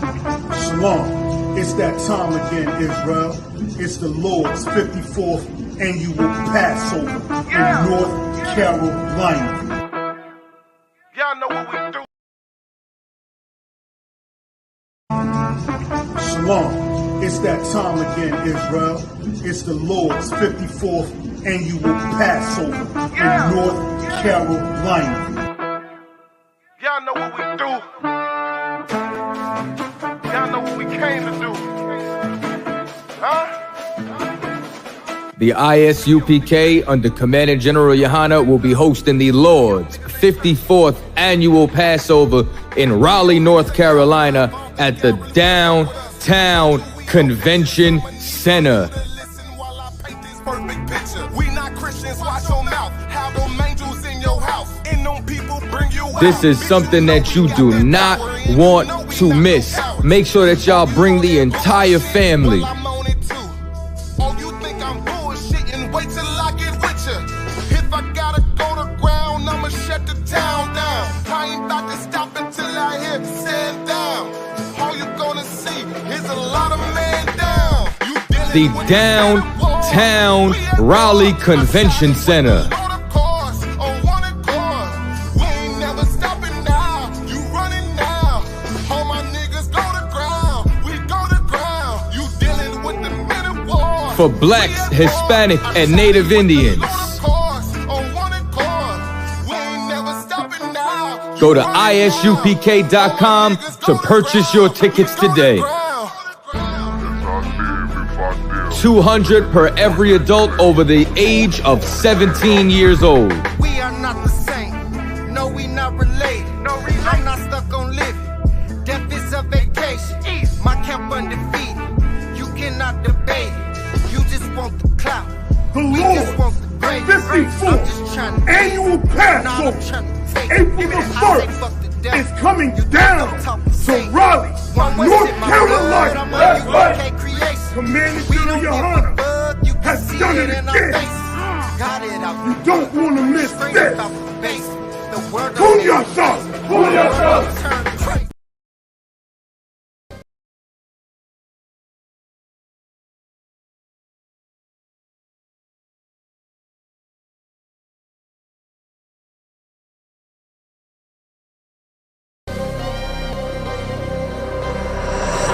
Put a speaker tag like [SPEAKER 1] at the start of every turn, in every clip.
[SPEAKER 1] Shalom, it's that time again, Israel. It's the Lord's 54th annual Passover in North Carolina.
[SPEAKER 2] Y'all know what we do.
[SPEAKER 1] Shalom, it's that time again, Israel. It's the Lord's 54th annual Passover in North Carolina.
[SPEAKER 2] Y'all know what we do. Y'all know what we came to do. Huh?
[SPEAKER 3] The ISUPK, under Commandant General Yohana, will be hosting the Lord's 54th annual Passover in Raleigh, North Carolina at the Downtown Convention Center. This is something that you do not want to miss. Make sure that y'all bring the entire family. The Downtown Raleigh Convention Center. For Blacks, Hispanic, and Native Indians. Go to isupk.com to purchase your tickets today. $200 per every adult over the age of 17 years old.
[SPEAKER 4] We are not the same. No, we not related. I'm not stuck on living. Death is a vacation. My camp undefeated. You cannot debate it. You just want the clout.
[SPEAKER 1] The
[SPEAKER 4] We just want the
[SPEAKER 1] Lord's
[SPEAKER 4] great.
[SPEAKER 1] 54th annual Passover, April the 1st, is coming down to Raleigh, North Carolina. That's right. Commandant General Yohana has done it again. You don't want to miss this. Pull yourself! Pull yourself!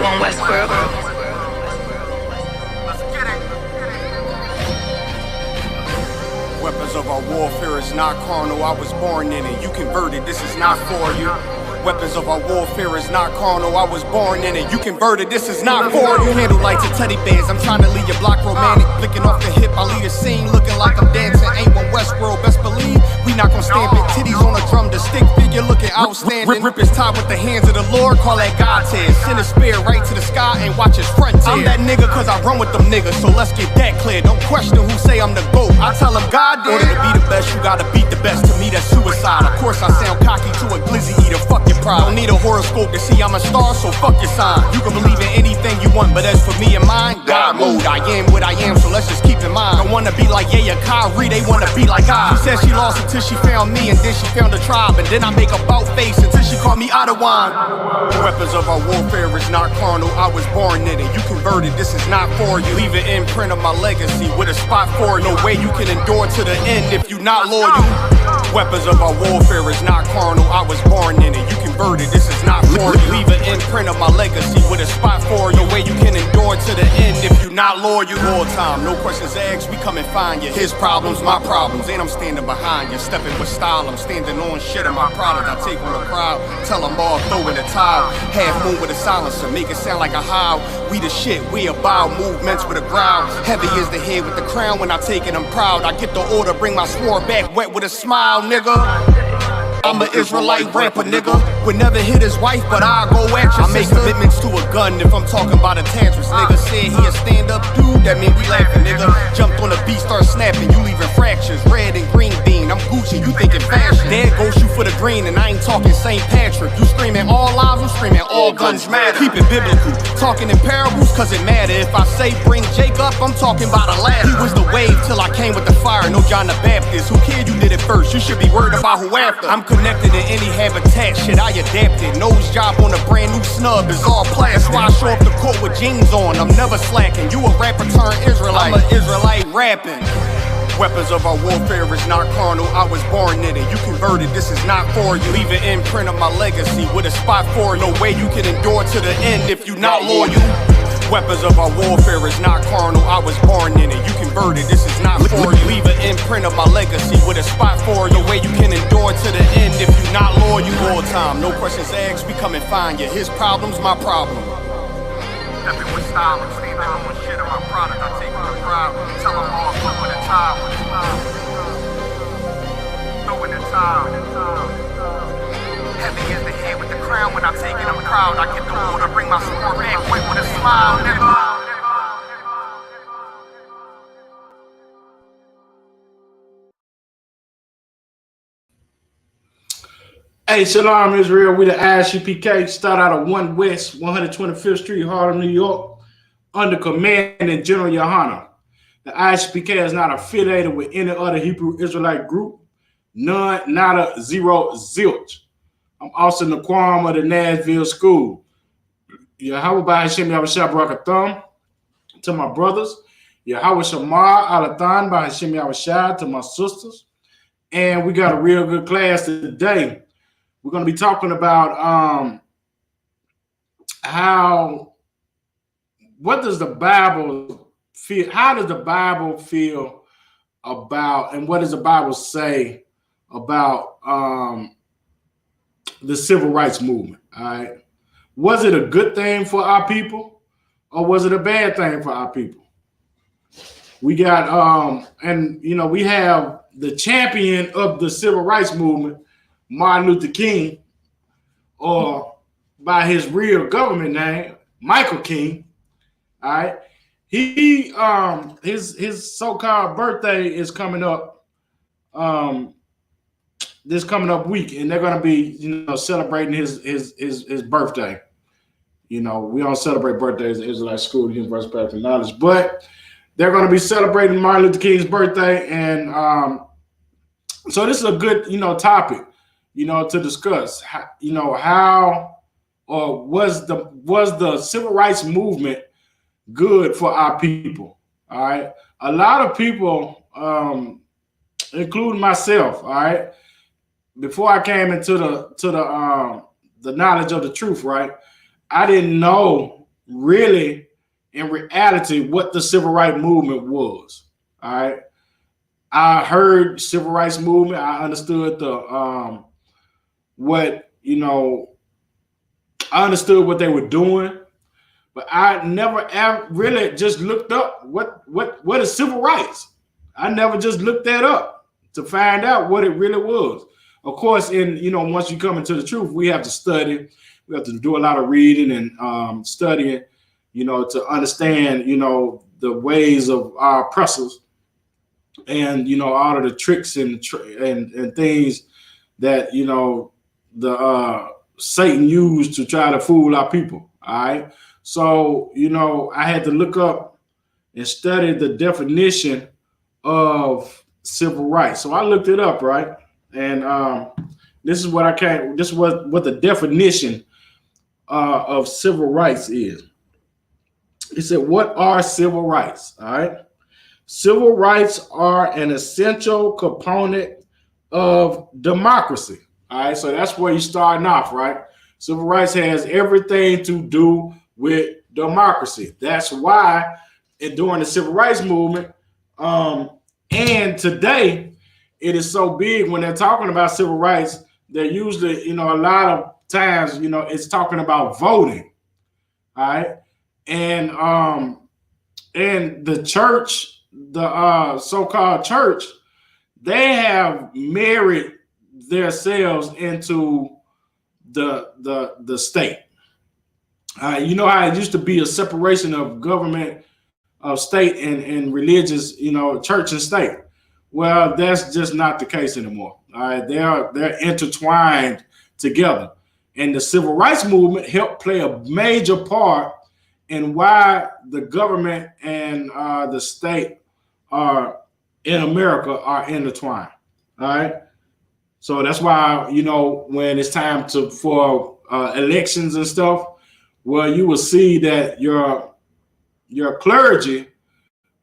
[SPEAKER 5] One Westboro.
[SPEAKER 6] Weapons of our warfare is not carnal, I was born in it. You converted, this is not for you. Weapons of our warfare is not carnal, I was born in it. You converted, this is not for you. Handle lights and teddy bears, I'm trying to leave your block romantic. Flicking off the hip, I lead a scene, looking like I'm dancing. Ain't one Westworld, best believe we not gon' stand big titties on a drum. The stick figure looking outstanding. Rip his tie with the hands of the Lord, call that God tears. Send a spear right to the sky and watch his front tear. I'm that nigga cause I run with them niggas, so let's get that clear. Don't question who say I'm the GOAT, I tell them God did. Order to be the best, you gotta beat the best. To me that's suicide. Of course I sound cocky to a glizzy eater, fuck your pride. Don't need a horoscope to see I'm a star, so fuck your sign. You can believe in anything you want, but as for me and mine, God mode. I am what I am, so let's just keep in mind. Don't wanna be like yeah, Kyrie, they wanna be like I. She said she lost until she found me, and then she found a tribe, and then I make a bout face until she called me out of wine. The weapons of our warfare is not carnal, I was born in it. You converted, this is not for you. Leave an imprint of my legacy with a spot for it. No way you can endure to the end if you not loyal. Weapons of our warfare is not carnal, I was born in it. You converted, this is not for you. Leave an imprint of my legacy with a spot for it. No way you can endure to the end if you not loyal. All time, no questions asked, we come and find you. His problems, my problems, and I'm standing behind you. Stepping with style, I'm standing on shit in my product. I take on the crowd, tell them all, throw in the towel. Half moon with a silencer, make it sound like a howl. We the shit, we about movements with a growl. Heavy is the head with the crown, when I take it I'm proud. I get the order, bring my sword back wet with a smile, nigga. I'm an Israelite rapper, nigga. Would never hit his wife, but I'll go at you. I make commitments to a gun if I'm talking about a tantrums. Nigga said he a stand-up dude, that mean we laughing, nigga. Jumped on the beat, start snapping, you leaving fractures. Red and green bean, I'm Gucci, you thinking fashion. Dad go shoot for the green, and I ain't talking St. Patrick. You screaming all lives, I'm screaming all guns matter. Keep it biblical, talking in parables, cause it matter. If I say bring Jake up, I'm talking about a ladder. He was the wave till I came with the fire, no John the Baptist. Who cared you did it first? You should be worried about who after. I'm connected in any habitat, shit I adapted. Nose job on a brand new snub is all plastic. That's why I show up the court with jeans on, I'm never slacking. You a rapper turned Israelite, I'm an Israelite rapping. Weapons of our warfare is not carnal, I was born in it. You converted, this is not for you. Leave an imprint of my legacy with a spot for you. No way you can endure to the end if you not loyal. Weapons of our warfare is not carnal, I was born in it. You converted, this is not for you. Leave an imprint of my legacy with a spot for you. No way you can endure to the end if you not loyal. All time, no questions asked, we come and find you. His problem's my problem. Stepping with style, I'm standing on shit on my product. I take my pride, tell them all, throw in the towel. Throw in the towel. Heavy as the head with the crown, when I take it, I'm proud. I get the water, bring my sport back, quick with a smile, nigga.
[SPEAKER 7] Hey, Shalom Israel, we the ISUPK, start out of 1 West, 125th Street, Harlem, New York, under command General Yohana. The ISUPK is not affiliated with any other Hebrew Israelite group, none, nada, zero, zilch. I'm also in the quorum of the Nashville School. Yahweh B'Hashem Yahushua Barakatham to my brothers. Yahweh Shamar Alathan B'Hashem Yahushua to my sisters. And we got a real good class today. We're going to be talking about what does the Bible feel, how does the Bible feel about, and what does the Bible say about the civil rights movement, all right? Was it a good thing for our people, or was it a bad thing for our people? We got, we have the champion of the civil rights movement, Martin Luther King, or by his real government name, Michael King. All right, his so-called birthday is coming up. This coming up week, and they're gonna be celebrating his birthday. We don't celebrate birthdays at Israelite School, University of Path Knowledge, but they're gonna be celebrating Martin Luther King's birthday, and so this is a good topic. To discuss, how or was the civil rights movement good for our people? All right, a lot of people, including myself, all right, before I came into the knowledge of the truth, right, I didn't know really in reality what the civil rights movement was. All right, I heard civil rights movement, I understood I understood what they were doing, but I never really just looked up what is civil rights. I never just looked that up to find out what it really was. Of course, once you come into the truth, we have to study. We have to do a lot of reading and studying, to understand, the ways of our oppressors and, all of the tricks and things that, the Satan used to try to fool our people. All right. So, I had to look up and study the definition of civil rights. So I looked it up, right? And this is what what the definition of civil rights is. It said, what are civil rights? All right. Civil rights are an essential component of democracy. All right, so that's where you're starting off, right? Civil rights has everything to do with democracy. That's why during the civil rights movement, and today, it is so big when they're talking about civil rights, they're usually, a lot of times, it's talking about voting. All right. And the church, the so-called church, they have married themselves into the state. How it used to be a separation of government, of state and religious, church and state. Well, that's just not the case anymore. All right, they're intertwined together, and the civil rights movement helped play a major part in why the government and the state are in America are intertwined. All right, so that's why, you know, when it's time for elections and stuff, well, you will see that your clergy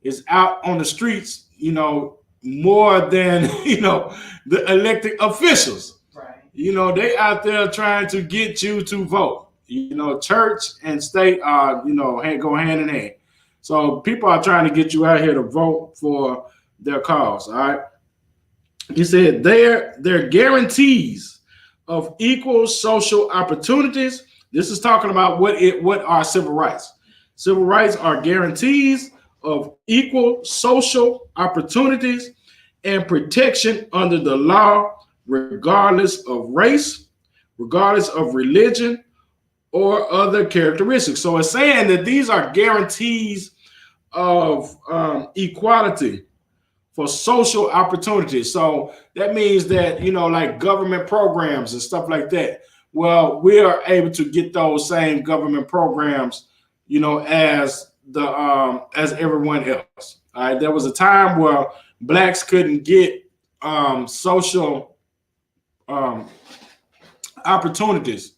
[SPEAKER 7] is out on the streets, you know, more than, you know, the elected officials. Right. You know, they out there trying to get you to vote. You know, church and state are, you know, go hand in hand. So people are trying to get you out here to vote for their cause. All right. He said they're guarantees of equal social opportunities. This is talking about what are civil rights. Civil rights are guarantees of equal social opportunities and protection under the law, regardless of race, regardless of religion, or other characteristics. So it's saying that these are guarantees of equality for social opportunities. So that means that, you know, like government programs and stuff like that, well, we are able to get those same government programs, you know, as everyone else. All right. There was a time where blacks couldn't get social opportunities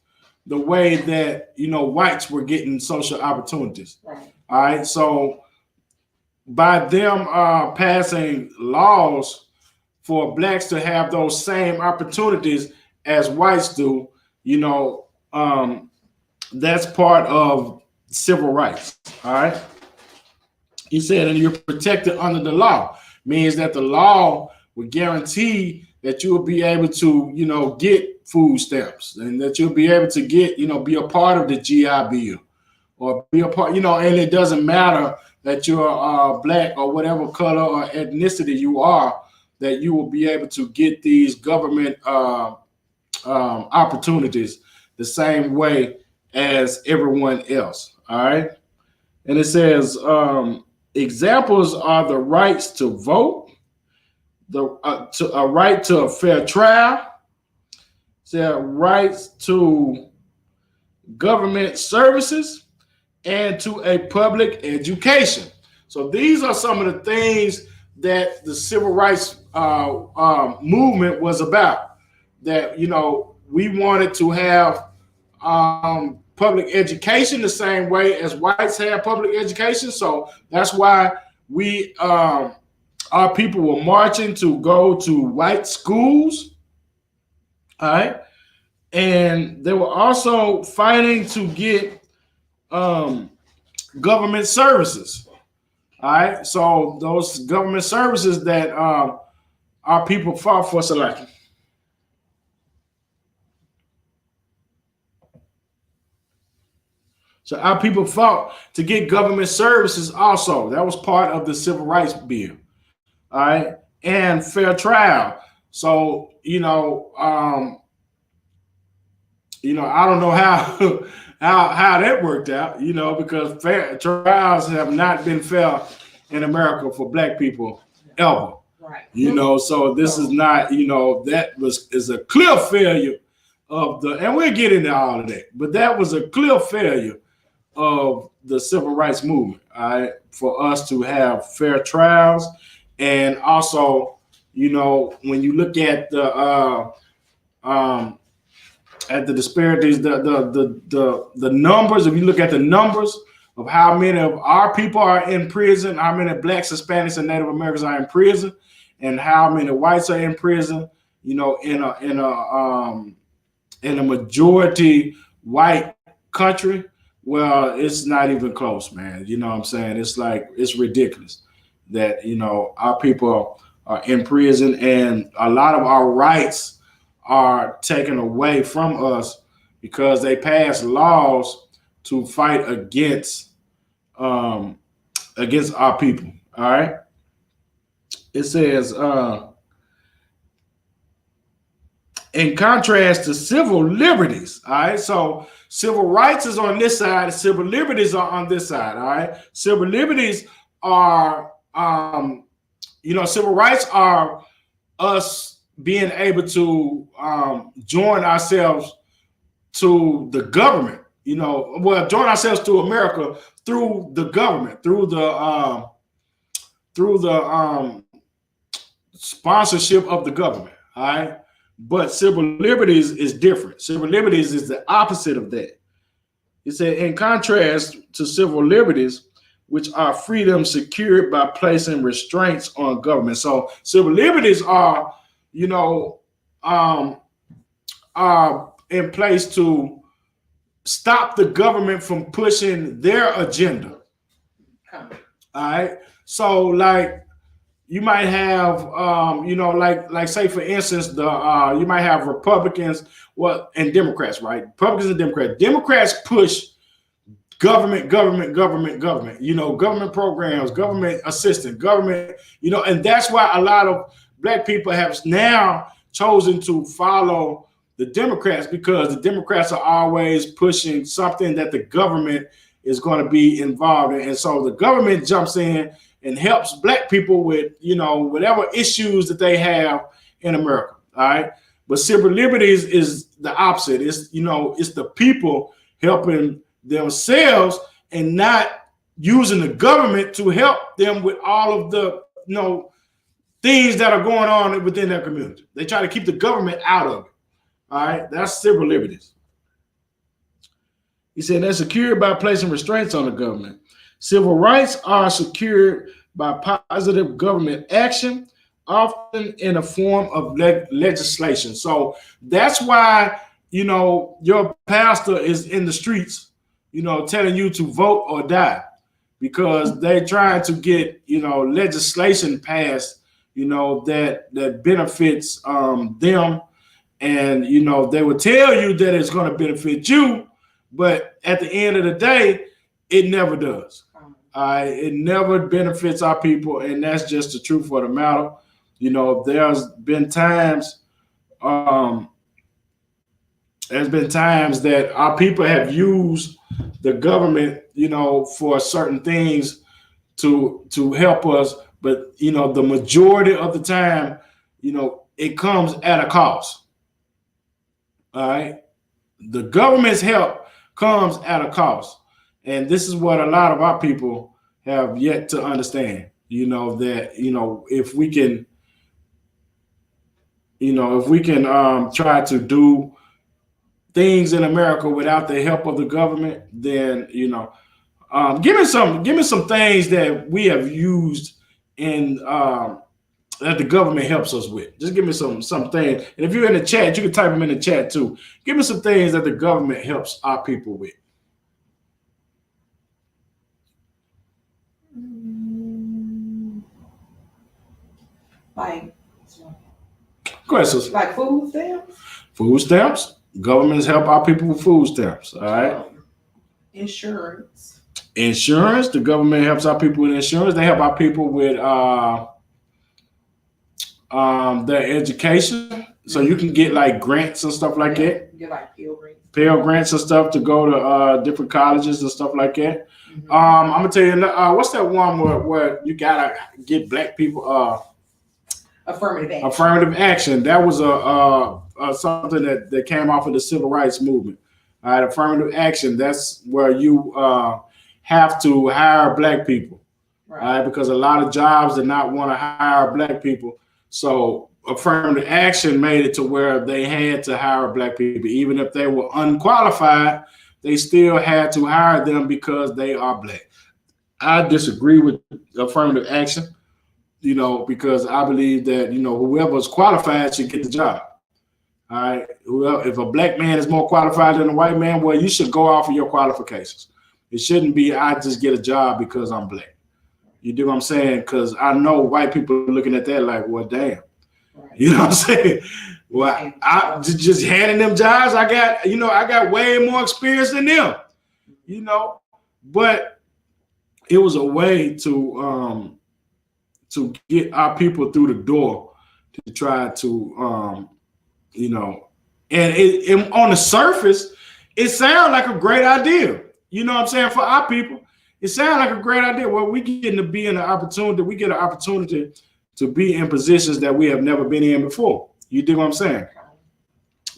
[SPEAKER 7] the way that, you know, whites were getting social opportunities. Right. All right. So by them passing laws for blacks to have those same opportunities as whites do, you know, that's part of civil rights. All right. He said, and you're protected under the law, means that the law would guarantee that you will be able to, you know, get food stamps, and that you'll be able to get, you know, be a part of the GI Bill, or be a part, you know, and it doesn't matter that you're black or whatever color or ethnicity you are, that you will be able to get these government opportunities the same way as everyone else. All right. And it says examples are the rights to vote, a right to a fair trial, rights to government services, and to a public education. So these are some of the things that the civil rights movement was about. That, you know, we wanted to have public education the same way as whites have public education. So that's why we our people were marching to go to white schools. All right. And they were also fighting to get government services. All right. So those government services that our people fought for selection. So our people fought to get government services also. That was part of the civil rights bill. All right. And fair trial. So, I don't know how how that worked out, because fair trials have not been fair in America for black people ever. Right. So this is not, that is a clear failure of and we'll get into all of that, but that was a clear failure of the civil rights movement, all right, for us to have fair trials. And also, when you look at the disparities, the numbers, if you look at the numbers of how many of our people are in prison, how many blacks, Hispanics, and Native Americans are in prison, and how many whites are in prison, in a majority white country, well, it's not even close, man. You know what I'm saying? It's like, it's ridiculous that, our people are in prison, and a lot of our rights are taken away from us because they pass laws to fight against our people. All right. It says, in contrast to civil liberties. All right. So civil rights is on this side, civil liberties are on this side. All right. Civil liberties are, civil rights are us being able to join ourselves to the government, join ourselves to America through the government, through the sponsorship of the government. All right. But civil liberties is different. Civil liberties is the opposite of that. It said, in contrast to civil liberties, which are freedom secured by placing restraints on government. So civil liberties are in place to stop the government from pushing their agenda. All right. So like you might have, like say for instance, you might have Republicans, and Democrats, right? Republicans and Democrats. Democrats push government, government programs, government assistance, government, and that's why a lot of Black people have now chosen to follow the Democrats, because the Democrats are always pushing something that the government is going to be involved in. And so the government jumps in and helps Black people with, whatever issues that they have in America. All right. But civil liberties is the opposite. It's, it's the people helping themselves and not using the government to help them with all of the, things that are going on within their community. They try to keep the government out of it. All right. That's civil liberties. He said they're secured by placing restraints on the government. Civil rights are secured by positive government action, often in a form of legislation. So that's why, your pastor is in the streets, telling you to vote or die, because they're trying to get, legislation passed, that benefits them. And, they will tell you that it's going to benefit you, but at the end of the day, it never does. It never benefits our people, and that's just the truth of the matter. There's been times that our people have used the government, for certain things to help us, but the majority of the time, it comes at a cost. All right, the government's help comes at a cost. And this is what a lot of our people have yet to understand, that, if we can, try to do things in America without the help of the government, then, give me some things that we have used in, that the government helps us with. Just give me some things. And if you're in the chat, you can type them in the chat too. Give me some things that the government helps our people with.
[SPEAKER 8] Like
[SPEAKER 7] questions.
[SPEAKER 8] Like food stamps?
[SPEAKER 7] Food stamps. Governments help our people with food stamps. All right.
[SPEAKER 8] Insurance.
[SPEAKER 7] Insurance. The government helps our people with insurance. They help our people with their education. So you can get like grants and stuff like that.
[SPEAKER 8] Get like
[SPEAKER 7] Pell Grants and stuff to go to different colleges and stuff like that. Mm-hmm. I'm gonna tell you, what's that one where you gotta get Black people
[SPEAKER 8] affirmative action.
[SPEAKER 7] Affirmative action. That was something that came off of the civil rights movement. All right, affirmative action. That's where you have to hire Black people, right? All right, because a lot of jobs did not want to hire Black people. So affirmative action made it to where they had to hire Black people, even if they were unqualified. They still had to hire them because they are Black. I disagree with affirmative action, because I believe that, whoever's qualified should get the job. All right. Well, if a Black man is more qualified than a white man, well, you should go off of your qualifications. It shouldn't be, I just get a job because I'm Black. You do what I'm saying? Because I know white people are looking at that like, well, damn. Right. You know what I'm saying? Well, I just handing them jobs. I got way more experience than them, but it was a way to get our people through the door to try to, and on the surface, it sounds like a great idea. You know what I'm saying? For our people, it sounds like a great idea. Well, we get an opportunity to be in positions that we have never been in before. You dig what I'm saying?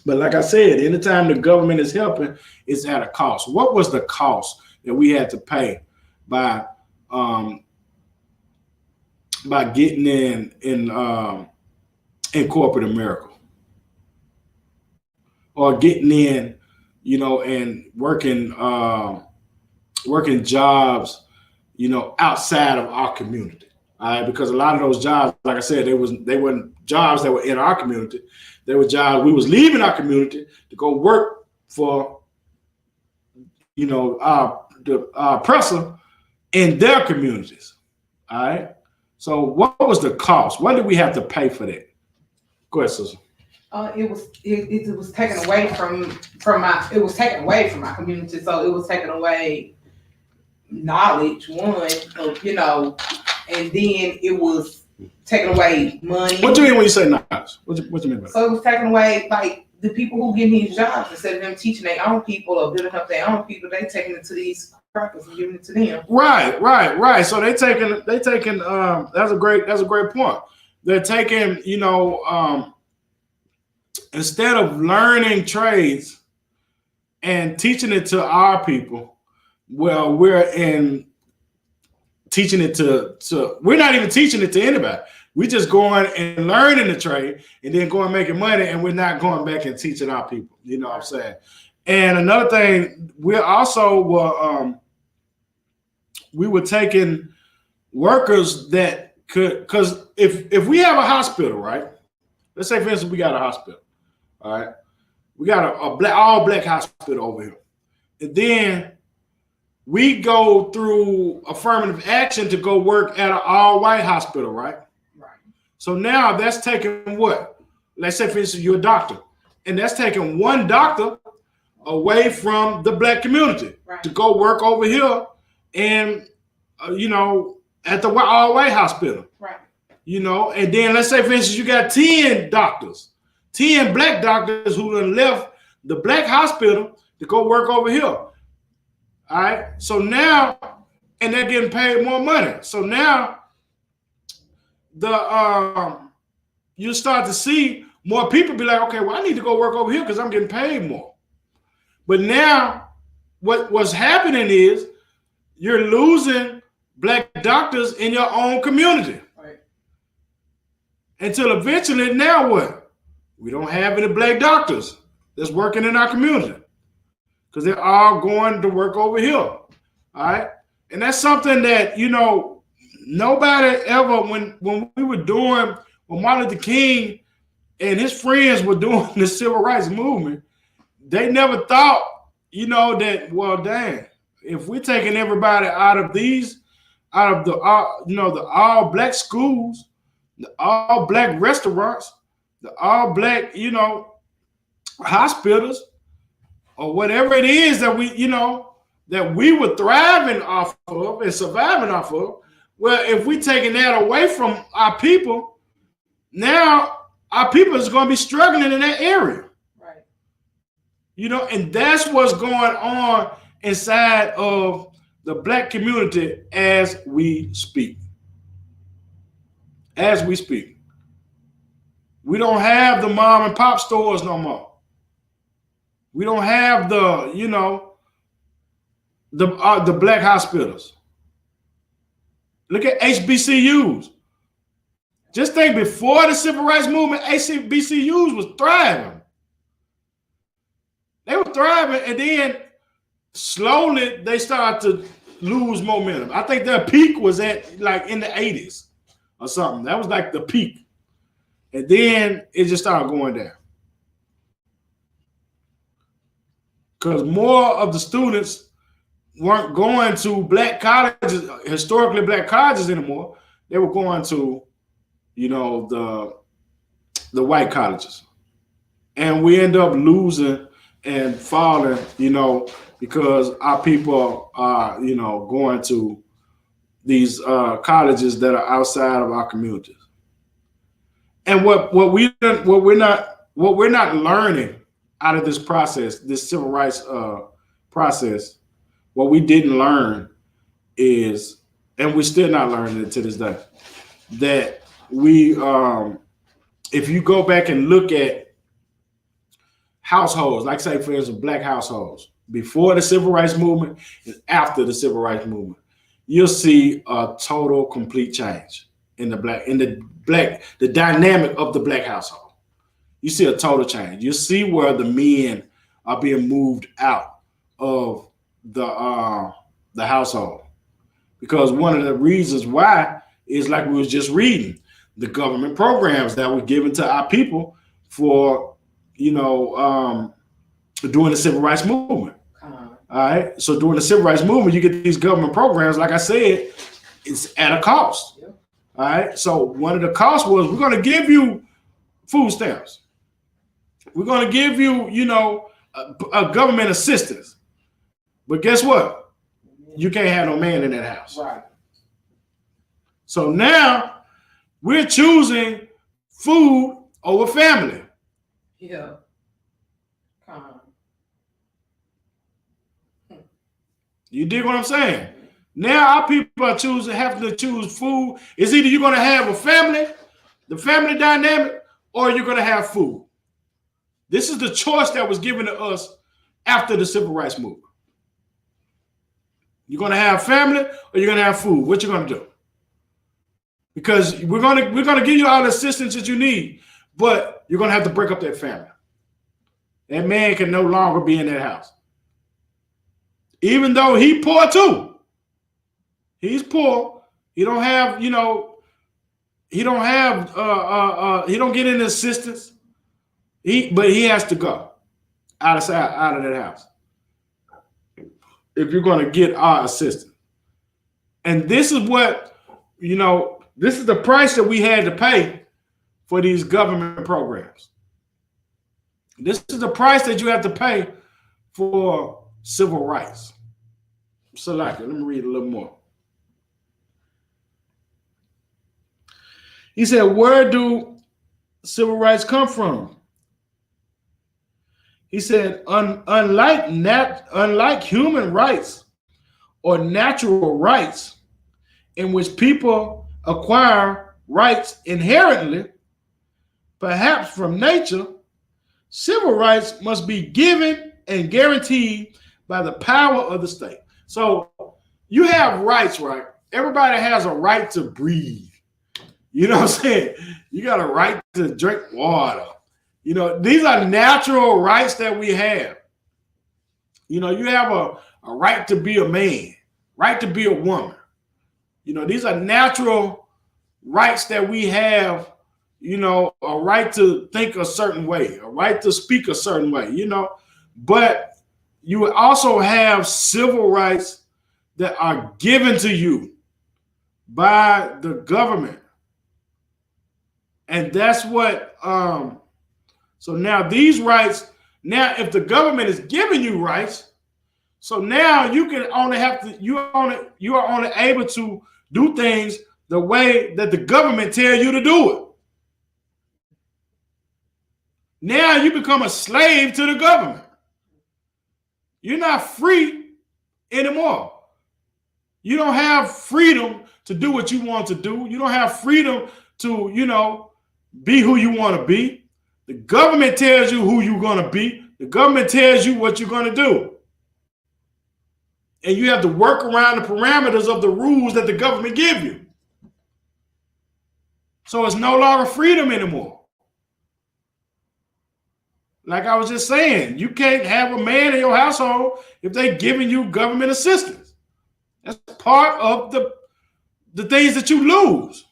[SPEAKER 7] But like I said, anytime the government is helping, it's at a cost. What was the cost that we had to pay by getting in corporate America, or getting in, you know, and working jobs, you know, outside of our community? All right, because a lot of those jobs, like I said, they weren't jobs that were in our community. They were jobs we was leaving our community to go work for, you know, the oppressor in their communities. All right. So what was the cost? What did we have to pay for that? Go ahead, Susan.
[SPEAKER 8] It was taken away from my community. So it was taken away knowledge, you know, and then it was taking away money.
[SPEAKER 7] What do you mean when you say knowledge? What you mean by that?
[SPEAKER 8] So it was taking away, like, the people who get these jobs, instead of them teaching their own people or building up their own people, they taking it to these crackers and giving it to them.
[SPEAKER 7] Right. So they taking that's a great point. They're taking, you know, instead of learning trades and teaching it to our people, well, we're not even teaching it to anybody. We just going and learning the trade and then going making money, and we're not going back and teaching our people. You know what I'm saying? And another thing, we also were we were taking workers that could, because if we have a hospital, right? Let's say, for instance, we got a hospital. All right, we got a all black hospital over here, and then we go through affirmative action to go work at an all white hospital, right? So now that's taking what? Let's say, for instance, you're a doctor, and that's taking one doctor away from the black community to go work over here and, you know, at the all white hospital. Right. You know, and then let's say, for instance, you got 10 doctors, 10 black doctors who have left the black hospital to go work over here. All right. So now, and they're getting paid more money. So now, you start to see more people be like, okay, well, I need to go work over here because I'm getting paid more. But now what's happening is you're losing black doctors in your own community. Right. Until eventually, now what? We don't have any black doctors that's working in our community because they're all going to work over here. All right. And that's something that, you know, nobody ever, when we were doing, when Martin Luther King and his friends were doing the civil rights movement, they never thought, you know, that, well, dang, if we're taking everybody out of the all black schools, the all black restaurants, the all black, you know, hospitals, or whatever it is that we, you know, that we were thriving off of and surviving off of. Well, if we're taking that away from our people, now our people is going to be struggling in that area. Right. You know, and that's what's going on inside of the black community as we speak. As we speak. We don't have the mom and pop stores no more. We don't have the, you know, the black hospitals. Look at HBCUs. Just think, before the civil rights movement, HBCUs was thriving. They were thriving, and then slowly they started to lose momentum. I think their peak was at like in the 80s or something. That was like the peak. And then it just started going down. Because more of the students weren't going to black colleges, historically black colleges anymore. They were going to, you know, the white colleges. And we end up losing and falling, you know, because our people are, you know, going to these colleges that are outside of our communities. And what we're not learning out of this process, this civil rights process, what we didn't learn is, and we're still not learning it to this day, that we if you go back and look at households, like say for instance, black households, before the civil rights movement and after the civil rights movement, you'll see a total complete change in the dynamic of the black household. You see a total change. You see where the men are being moved out of the household, because one of the reasons why is, like we was just reading, the government programs that were given to our people for, you know, during the civil rights movement. All right. So during the civil rights movement, you get these government programs. Like I said, it's at a cost. Yep. All right. So one of the costs was, we're going to give you food stamps. We're going to give you, you know, a government assistance. But guess what? You can't have no man in that house. Right. So now we're choosing food over family.
[SPEAKER 8] Yeah.
[SPEAKER 7] You dig what I'm saying? Now our people are having to choose food. It's either you're going to have a family, the family dynamic, or you're going to have food. This is the choice that was given to us after the civil rights movement. You're going to have family or you're going to have food. What you going to do? Because we're going to give you all the assistance that you need, but you're going to have to break up that family. That man can no longer be in that house. Even though he poor too. He's poor. He don't have, you know, he don't get any assistance. But he has to go out of that house if you're going to get our assistance. And this is what, you know, this is the price that we had to pay for these government programs. This is the price that you have to pay for civil rights. So let me read a little more. He said, where do civil rights come from? He said, unlike human rights or natural rights, in which people acquire rights inherently, perhaps from nature, civil rights must be given and guaranteed by the power of the state. So you have rights, right? Everybody has a right to breathe. You know what I'm saying? You got a right to drink water. You know, these are natural rights that we have. You know, you have a right to be a man, right to be a woman. You know, these are natural rights that we have, you know, a right to think a certain way, a right to speak a certain way, you know. But you also have civil rights that are given to you by the government. And that's what, so now these rights, now if the government is giving you rights, so now you can only have to, you are only able to do things the way that the government tell you to do it. Now you become a slave to the government. You're not free anymore. You don't have freedom to do what you want to do. You don't have freedom to, you know, be who you want to be. The government tells you who you're going to be. The government tells you what you're going to do. And you have to work around the parameters of the rules that the government give you. So it's no longer freedom anymore. Like I was just saying, you can't have a man in your household if they're giving you government assistance. That's part of the things that you lose.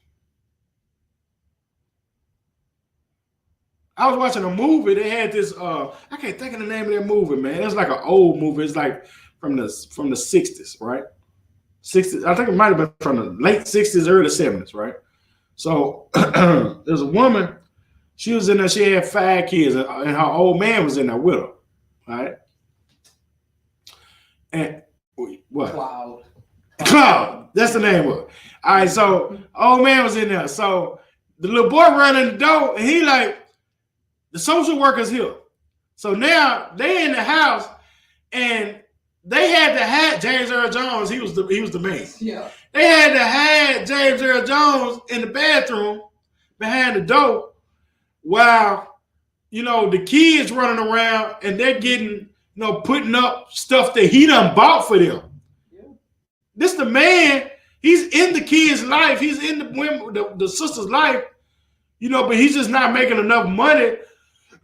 [SPEAKER 7] I was watching a movie. They had this, I can't think of the name of that movie, man. It's like an old movie. It's like from the 60s, right? 60s. I think it might have been from the late 60s, early 70s, right? So there's a woman. She was in there. She had 5 kids, and her old man was in there with her, right? And what? Cloud. That's the name of it. All right. So old man was in there. So the little boy ran in the door, and he like, the social worker's here. So now they in the house, and they had to have James Earl Jones. He was the man. Yeah. They had to have James Earl Jones in the bathroom behind the door, while, you know, the kids running around and they're getting, you know, putting up stuff that he done bought for them. Yeah. This the man, he's in the kid's life. He's in the sister's life, you know, but he's just not making enough money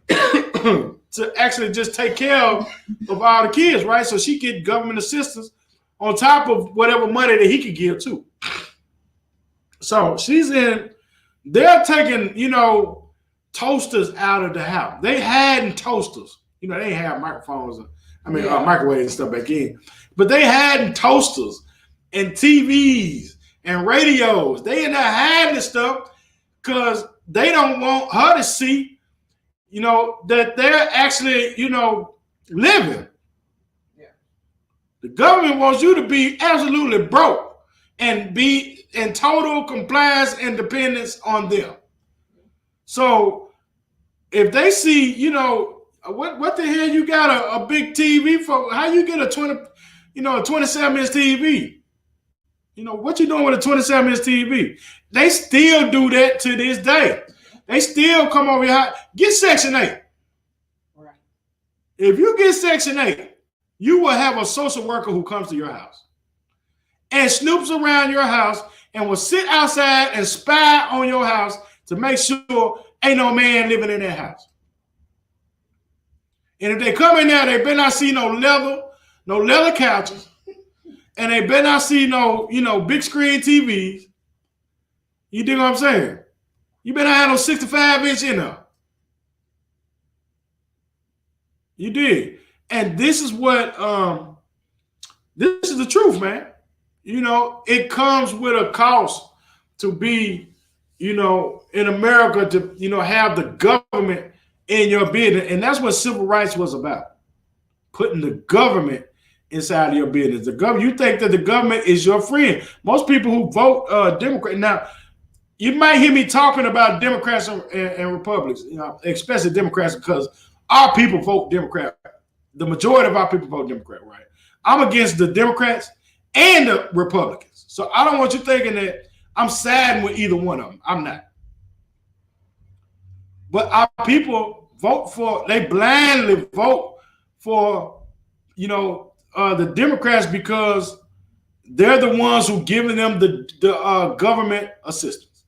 [SPEAKER 7] to actually just take care of all the kids, right? So she get government assistance on top of whatever money that he could give too. So they're taking, you know, toasters out of the house. They had toasters. You know, they didn't have microphones, microwaves and stuff back in. But they had toasters and TVs and radios. They in there hiding this stuff because they don't want her to see, you know, that they're actually, you know, living. Yeah. The government wants you to be absolutely broke and be in total compliance and dependence on them. So if they see, you know, what the hell you got a big TV for? How you get a 27-inch TV? You know, what you doing with a 27-inch TV? They still do that to this day. They still come over here. Get Section 8. Right. If you get Section 8, you will have a social worker who comes to your house and snoops around your house and will sit outside and spy on your house to make sure ain't no man living in that house. And if they come in there, they better not see no leather couches, and they better not see no, you know, big screen TVs. You dig what I'm saying? You better have no 65-inch in there. You did. And this is what this is the truth, man. You know, it comes with a cost to be, you know, in America, to, you know, have the government in your business. And that's what civil rights was about. Putting the government inside of your business. The government, you think that the government is your friend. Most people who vote Democrat. Now, you might hear me talking about Democrats and Republicans, you know, especially Democrats, because our people vote Democrat. The majority of our people vote Democrat, right? I'm against the Democrats and the Republicans. So I don't want you thinking that I'm siding with either one of them. I'm not. But our people they blindly vote for, you know, the Democrats because they're the ones who giving them the government assistance.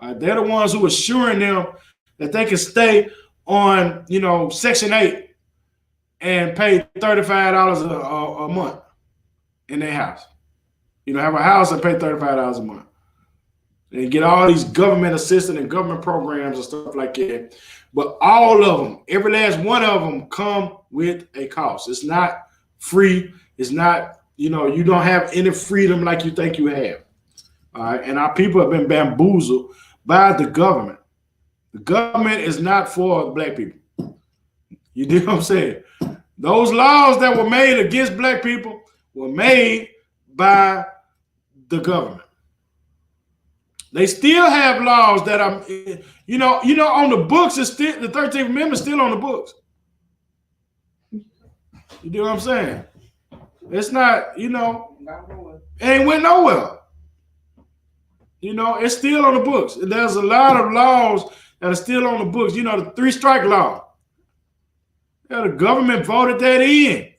[SPEAKER 7] They're the ones who are assuring them that they can stay on, you know, Section 8 and pay $35 a month in their house. You know, have a house and pay $35 a month. And get all these government assistance and government programs and stuff like that. But all of them, every last one of them, come with a cost. It's not free. It's not, you know, you don't have any freedom like you think you have. All right. And our people have been bamboozled by the government. The government is not for black people. You know what I'm saying? Those laws that were made against black people were made by the government. They still have laws that are, you know, on the books. It's still, the 13th Amendment is still on the books. You know what I'm saying? It's not, you know, it ain't went nowhere. You know, it's still on the books. There's a lot of laws that are still on the books. You know, the 3-strike law. Yeah, the government voted that in.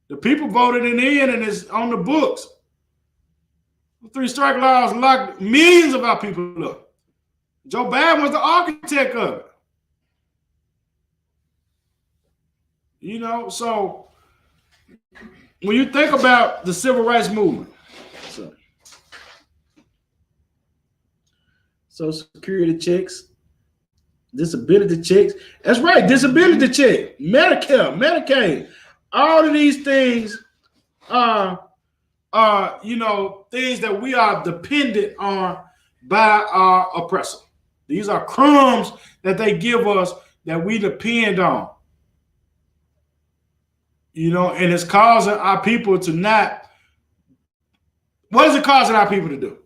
[SPEAKER 7] The people voted it in, and it's on the books. The 3-strike laws locked millions of our people up. Joe Biden was the architect of it. You know, so when you think about the civil rights movement, Social Security checks, disability checks. That's right, disability check, Medicare, Medicaid. All of these things are, you know, things that we are dependent on by our oppressor. These are crumbs that they give us that we depend on. You know, and it's causing our people to not. What is it causing our people to do?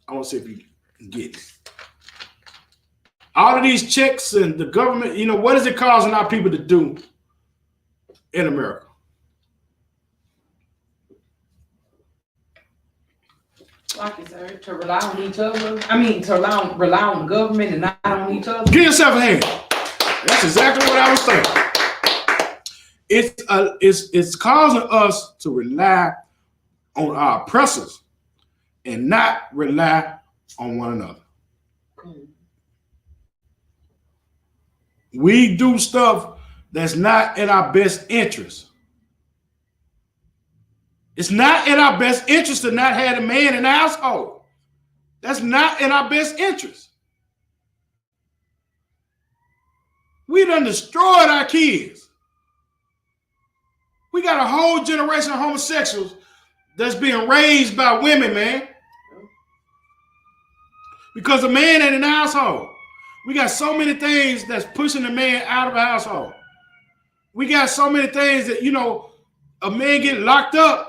[SPEAKER 7] I want to see if you can get it. All of these checks and the government, you know, what is it causing our people to do in America?
[SPEAKER 8] Like you said, to rely on each other. I mean, to rely on the government and not on each other.
[SPEAKER 7] Give yourself a hand. That's exactly what I was thinking. It's causing us to rely on our oppressors and not rely on one another. We do stuff that's not in our best interest. It's not in our best interest to not have a man in the household. That's not in our best interest. We done destroyed our kids. We got a whole generation of homosexuals that's being raised by women, man. Because a man ain't in the household. We got so many things that's pushing the man out of the household. We got so many things that, you know, a man get locked up.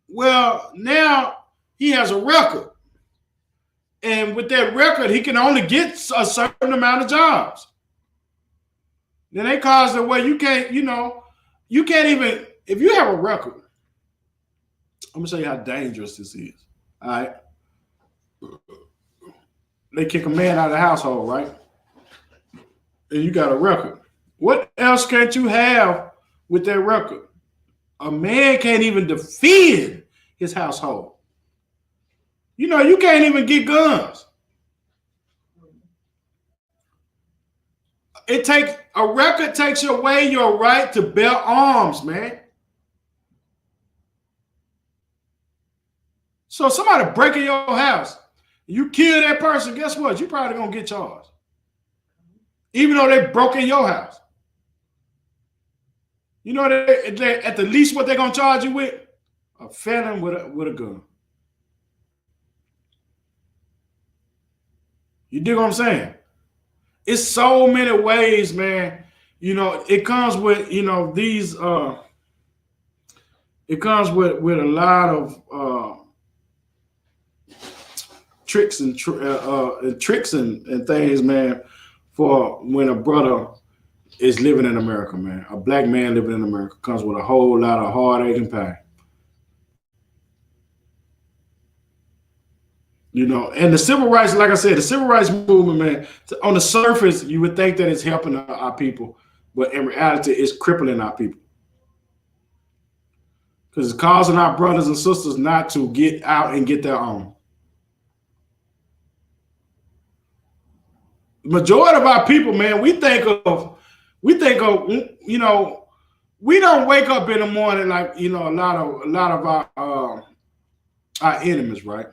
[SPEAKER 7] Well, now he has a record. And with that record, he can only get a certain amount of jobs. Then they cause it where you can't, you know, you can't even, if you have a record, I'm going to show you how dangerous this is. All right. They kick a man out of the household, right? And you got a record. What else can't you have with that record? A man can't even defend his household. You know, you can't even get guns. A record takes away your right to bear arms, man. So if somebody break in your house, you kill that person, guess what? You probably gonna get charged. Even though they broke in your house. You know, they at the least what they're gonna charge you with? A felon with a gun. You dig what I'm saying? It's so many ways, man. You know, it comes with, you know, these it comes with a lot of tricks and things, man, for when a brother is living in America, man. A black man living in America comes with a whole lot of heartache and pain. You know, and the civil rights, like I said, the civil rights movement, man, on the surface, you would think that it's helping our people, but in reality, it's crippling our people. Because it's causing our brothers and sisters not to get out and get their own. The majority of our people, man, we think of, you know, we don't wake up in the morning like, you know, a lot of our enemies, right?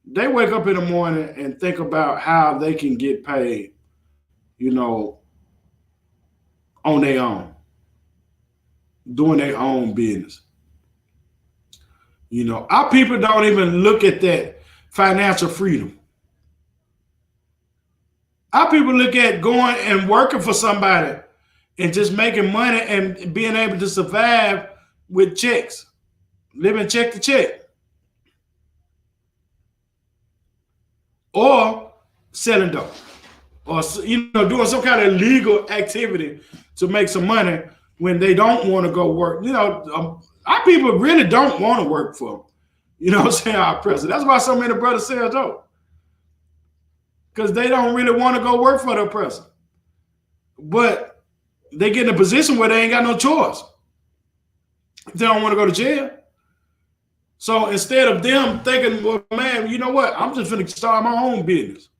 [SPEAKER 7] They wake up in the morning and think about how they can get paid, you know, on their own, doing their own business. You know, our people don't even look at that financial freedom. Our people look at going and working for somebody and just making money and being able to survive with checks, living check to check. Or selling dope, or, you know, doing some kind of illegal activity to make some money when they don't want to go work. You know, our people really don't want to work for them. You know what I'm saying? Our president. That's why so many brothers sell dope, because they don't really want to go work for the oppressor. But they get in a position where they ain't got no choice. They don't want to go to jail. So instead of them thinking, well, man, you know what? I'm just going to start my own business.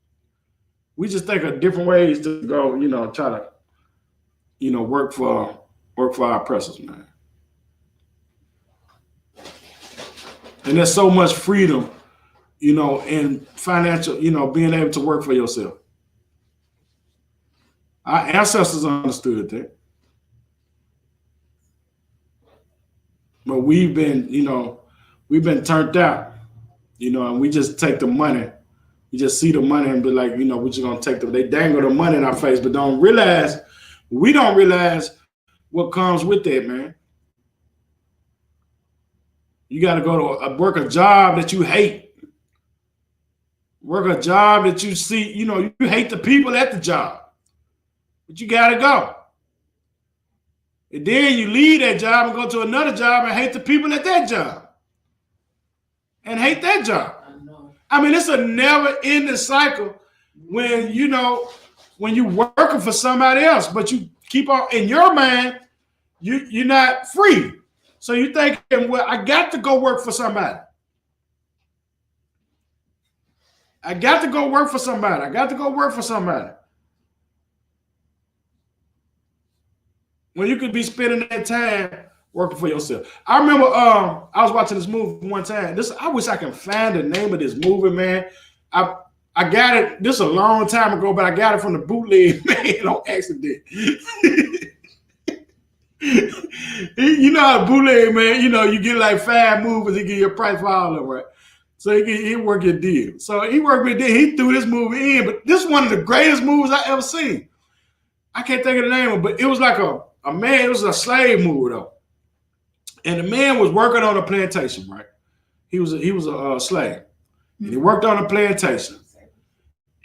[SPEAKER 7] We just think of different ways to go, you know, try to, you know, work for our oppressors, man. And there's so much freedom, you know, in financial, you know, being able to work for yourself. Our ancestors understood that. But we've been, you know, we've been turned out, you know, and we just take the money. We just see the money and be like, you know, we're just going to take them. They dangle the money in our face, but we don't realize what comes with that, man. You got to go to work a job that you hate. Work a job that you see, you know, you hate the people at the job, but you got to go. And then you leave that job and go to another job and hate the people at that job. And hate that job.
[SPEAKER 8] I know.
[SPEAKER 7] I mean, it's a never-ending cycle when when you working for somebody else, but you keep on in your mind, you're not free. So you thinking, well, I got to go work for somebody. I got to go work for somebody. I got to go work for somebody. When you could be spending that time working for yourself. I remember I was watching this movie one time. I wish I can find the name of this movie, man. I got it this a long time ago, but I got it from the bootleg man on accident. You know how bootleg man, you get like 5 movies, he give you a price for all of them, right? So he work your deal. So he worked with deal. He threw this movie in, but this is one of the greatest movies I ever seen. I can't think of the name of it, but it was like a man, it was a slave movie though. And the man was working on a plantation, right? He was a slave. And he worked on a plantation.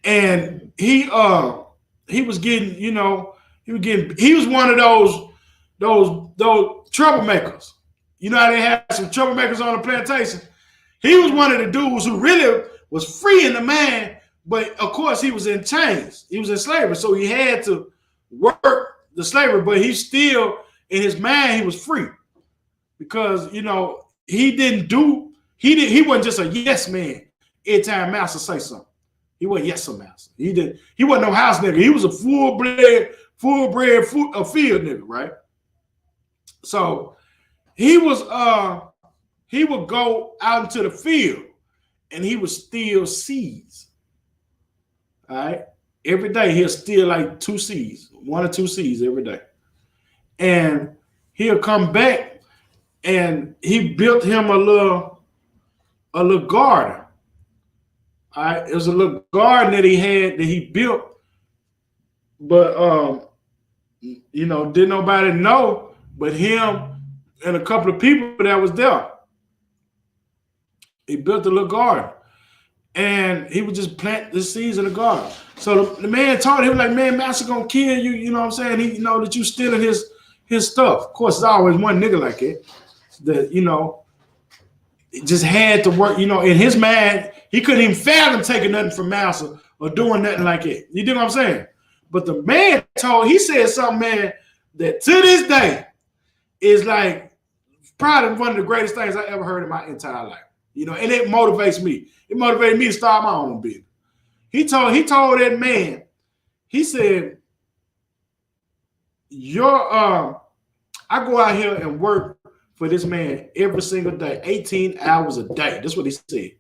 [SPEAKER 7] And he was getting, he was one of those troublemakers. You know how they had some troublemakers on the plantation? He was one of the dudes who really was freeing the man, but of course he was in chains. He was in slavery, so he had to work the slavery, but he still, in his mind, he was free. Because, he wasn't just a yes man every time master say something. He wasn't yes sir master. He wasn't no house nigga. He was a full-bred field nigga, right? So he would go out into the field and he would steal seeds. All right. Every day he'll steal like 2 seeds, 1 or 2 seeds every day. And he'll come back and he built him a little garden. All right. It was a little garden that he built, but didn't nobody know but him and a couple of people that was there. He built a little garden. And he would just plant the seeds in the garden. So the man told him, like, man, master gonna kill you, you know what I'm saying? He that you stealing his stuff. Of course, there's always one nigga like it that, it just had to work, in his mind, he couldn't even fathom taking nothing from master or doing nothing like it. You know what I'm saying? But the man he said something, man, that to this day is like probably one of the greatest things I ever heard in my entire life. And it motivates me. It motivated me to start my own business. He told that man, he said, I go out here and work for this man every single day, 18 hours a day. That's what he said.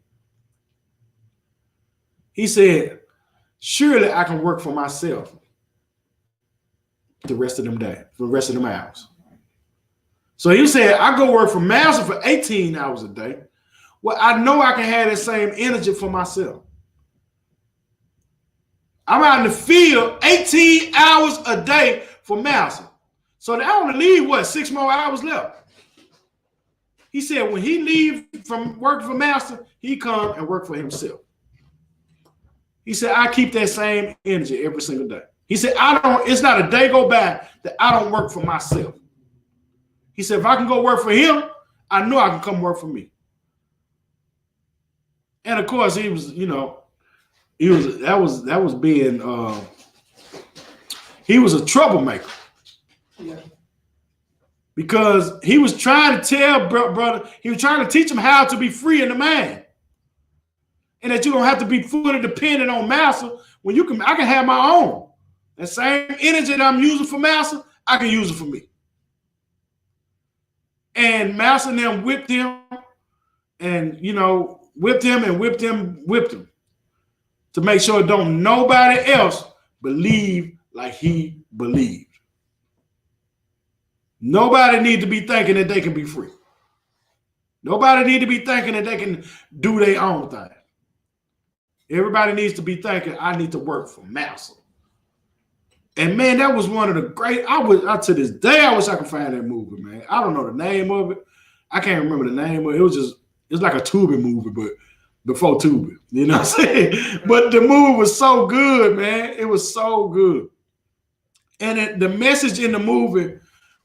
[SPEAKER 7] He said, surely I can work for myself the rest of them days, for the rest of them hours. So he said, I go work for master for 18 hours a day. Well, I know I can have that same energy for myself. I'm out in the field 18 hours a day for master. So I only leave, 6 more hours left. He said when he leave from working for master, he come and work for himself. He said, I keep that same energy every single day. He said, it's not a day go by that I don't work for myself. He said, if I can go work for him, I know I can come work for me. And of course, he was a troublemaker.
[SPEAKER 8] Yeah.
[SPEAKER 7] Because he was trying to tell brother, he was trying to teach him how to be free in the mind. And that you don't have to be fully dependent on master when I can have my own. That same energy that I'm using for master, I can use it for me. And master and them whipped him and, whipped him to make sure don't nobody else believe like he believed. Nobody need to be thinking that they can be free. Nobody need to be thinking that they can do their own thing. Everybody needs to be thinking, I need to work for master. And man, that was one of the great, to this day, I wish I could find that movie, man. I don't know the name of it. I can't remember the name of it. It's like a Tubi movie, but before Tubi, you know what I'm saying? But the movie was so good, man. It was so good. And the message in the movie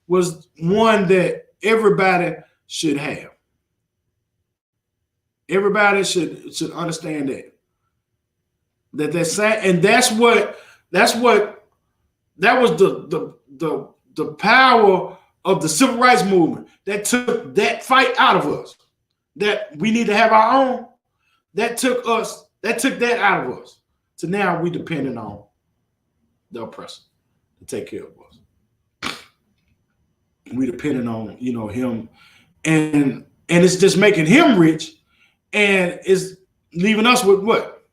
[SPEAKER 7] was one that everybody should have. Everybody should understand that that was the power of the civil rights movement that took that fight out of us. That we need to have our own. That took that out of us. So now we depending on the oppressor to take care of us. We depending on him, and it's just making him rich, and it's leaving us with what?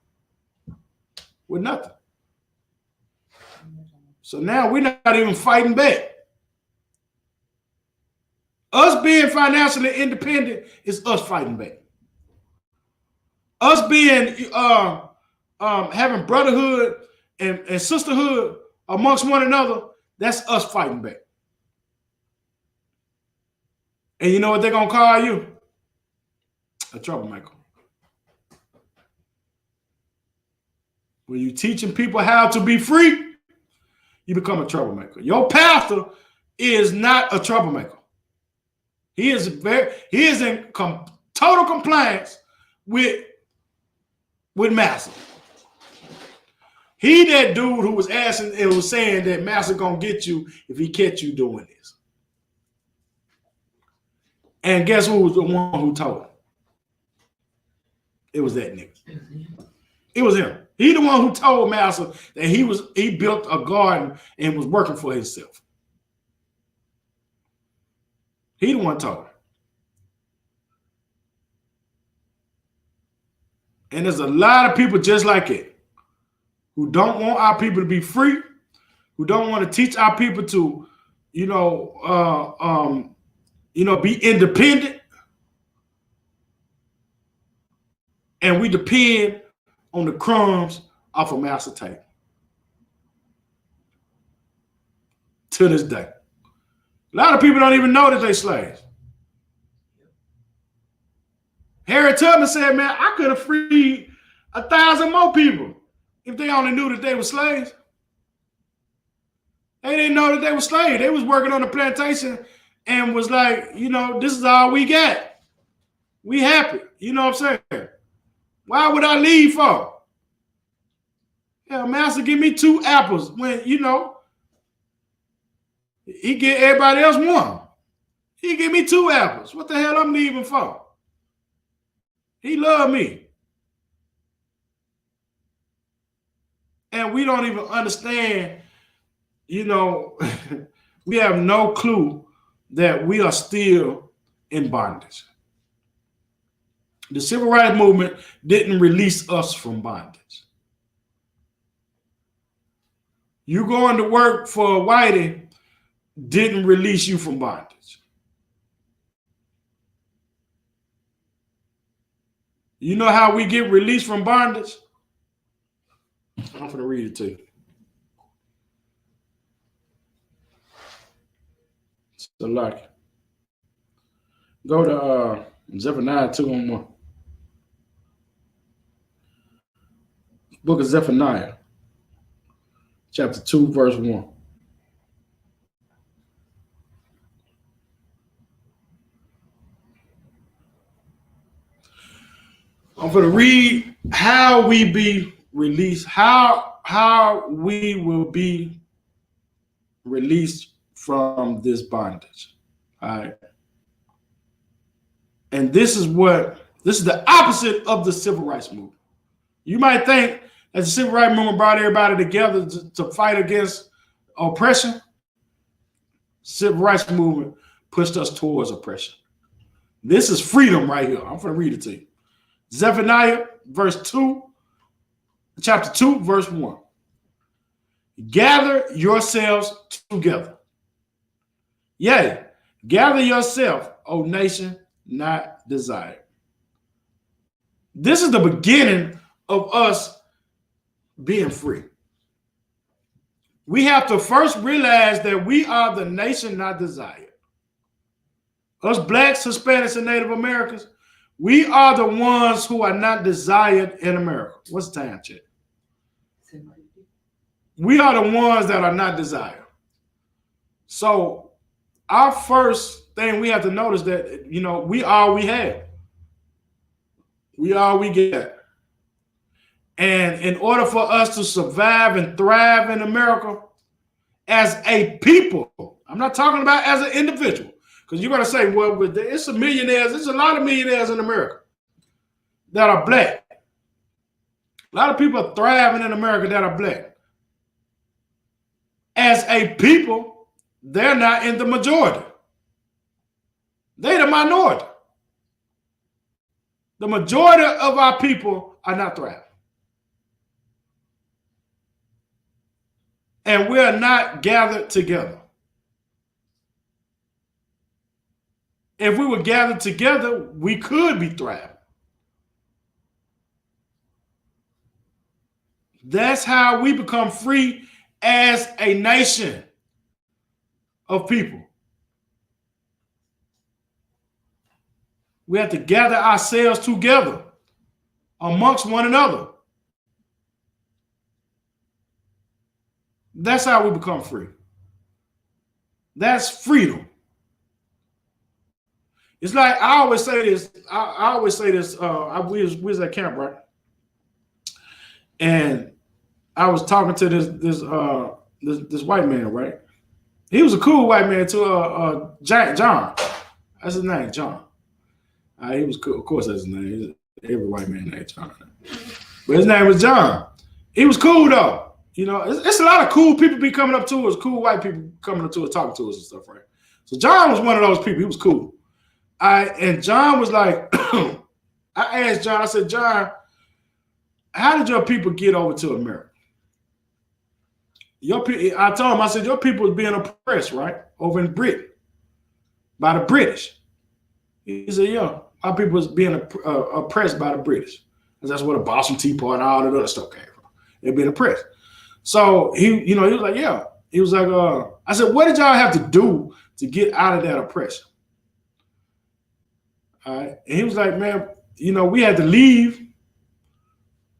[SPEAKER 7] With nothing. So now we're not even fighting back. Us being financially independent is us fighting back. Us being having brotherhood and sisterhood amongst one another, that's us fighting back. And you know what they're gonna call you? A troublemaker. When you're teaching people how to be free, you become a troublemaker. Your pastor is not a troublemaker. He is in total compliance with Master. He that dude who was asking and was saying that Master gonna get you if he catch you doing this. And guess who was the one who told him? It was that nigga. It was him. He the one who told Master that he built a garden and was working for himself. He the one told him. And there's a lot of people just like it who don't want our people to be free, who don't want to teach our people to, be independent. And we depend on the crumbs off of Master table. To this day. A lot of people don't even know that they're slaves. Harriet Tubman said, man, I could have freed 1,000 more people if they only knew that they were slaves. They didn't know that they were slaves. They was working on the plantation and was like, this is all we got. We happy. You know what I'm saying? Why would I leave for? Yeah, Master give me 2 apples when, he get everybody else 1. He give me 2 apples. What the hell I'm leaving for? He loved me. And we don't even understand, we have no clue that we are still in bondage. The civil rights movement didn't release us from bondage. You going to work for Whitey didn't release you from bondage. You know how we get released from bondage? I'm going to read it to you. So like, go to Zephaniah 2:1. Book of Zephaniah, chapter 2, verse 1. I'm going to read how we be released, how we will be released from this bondage. All right. And this is the opposite of the civil rights movement. You might think that the civil rights movement brought everybody together to fight against oppression. Civil rights movement pushed us towards oppression. This is freedom right here. I'm going to read it to you. Zephaniah, chapter 2, verse 1. Gather yourselves together. Yea, gather yourself, O nation not desired. This is the beginning of us being free. We have to first realize that we are the nation not desired. Us blacks, Hispanics, and Native Americans, we are the ones who are not desired in America. What's the time check? We are the ones that are not desired. So our first thing we have to notice that, we are we have. We all we get. And in order for us to survive and thrive in America as a people, I'm not talking about as an individual, because you're going to say, well, it's a millionaires. There's a lot of millionaires in America that are black. A lot of people are thriving in America that are black. As a people, they're not in the majority. They're the minority. The majority of our people are not thriving. And we're not gathered together. If we were gathered together, we could be thriving. That's how we become free as a nation of people. We have to gather ourselves together amongst one another. That's how we become free. That's freedom. It's like I always say this. I always say this. We was at camp, right? And I was talking to this white man, right? He was a cool white man too. John. That's his name, John. He was cool. Of course, that's his name. Every white man named John. But his name was John. He was cool though. You know, it's a lot of cool people be coming up to us, cool white people coming up to us, talking to us and stuff, right? So John was one of those people. He was cool. And John was like, I asked John, I said, John, how did your people get over to America? I told him, I said, your people was being oppressed, right? Over in Britain by the British. He said, yeah, our people was being oppressed by the British. And that's where the Boston Tea Party and all that other stuff came from. They're being oppressed. So he was like, yeah. He was like, I said, what did y'all have to do to get out of that oppression? All right. And he was like, man, we had to leave